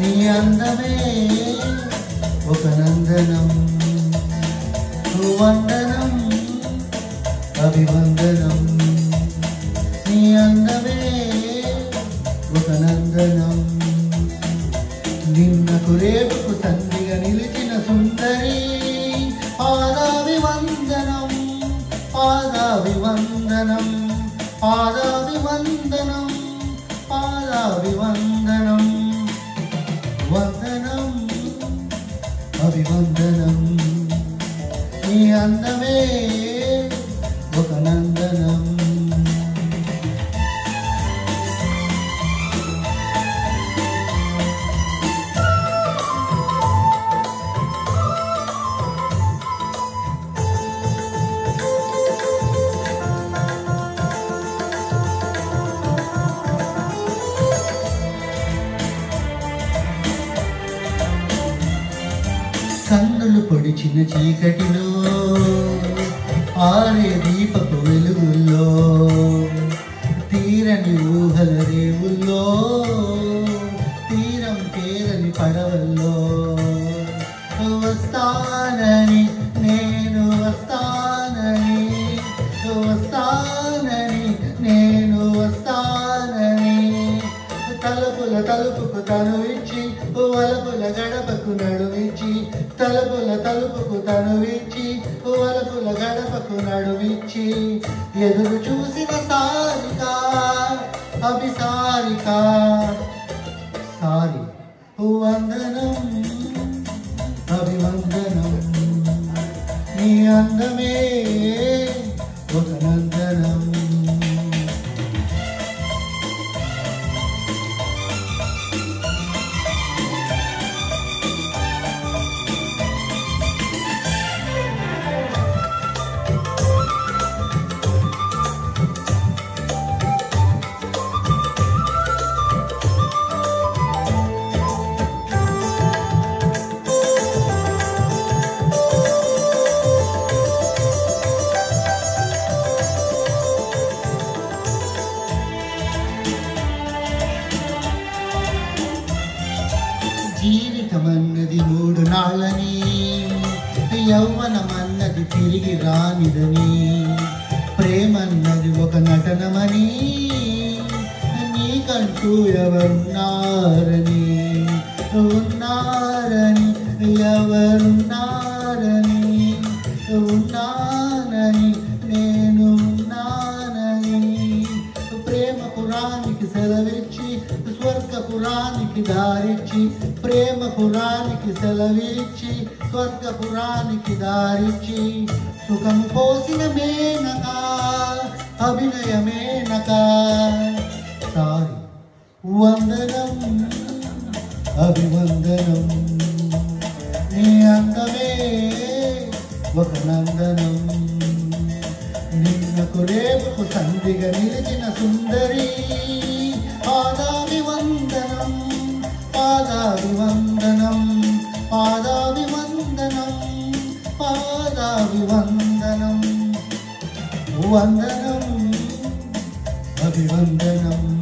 నీ అందమే ఒక నందనం వందనం అభివందనం నీ అందమే ఒక నందనం నిన్నకు రేపుకు సంధిగా నిలిచిన సుందరి పాదాభివందనం పాదాభివందనం పాదాభివందనం పాదాభివందనం వందనం అభివందనం నీ అందమే ఒక నందనం కన్నులు పొడిచిన చీకటిలో ఆరే దీపపు వెలుగుల్లో తీరని ఊహల రేవుల్లో తీరం పేరని పడవల్లో వస్తానని నేను వస్తానని వస్తానని నేను వస్తానని తలుపుల తలుపుకు తను ఇచ్చి వలపుల గడపకు నడుమిచ్చి తలుపుల తలుపుకు తను ఇచ్చి వలపుల గడపకు నడుమిచ్చి ఎదురు చూసిన సారిక అభిసారిక సారి వందనం అభివందనం నీ అందమే ఒక నందనం జీవితమన్నది 3 నాళ్ళని యౌవనమన్నది తిరిగి రానిదని ప్రేమన్నది ఒక నటనమని నీకంటూ ఎవరున్నారని ఉన్నారని ఎవరున్నారని ఉన్నానని నేను ఉన్నానని ప్రేమ పురానికి సెలవిచ్చి స్వర్గపురానికి దారిచ్చి ప్రేమ పురానికి సెలవిచ్చి స్వర్గపురానికి దారిచ్చి సుఖము పోసిన మేనక అభినయ మేనక సారి వందనం అభివందనం నీ అందమే ఒక నందనం నిన్నకు రేపుకు సంధిగా నిలిచిన సుందరి పాదాభివందనం పాదాభివందనం పాదాభివందనం పాదాభివందనం వందనం అభివందనం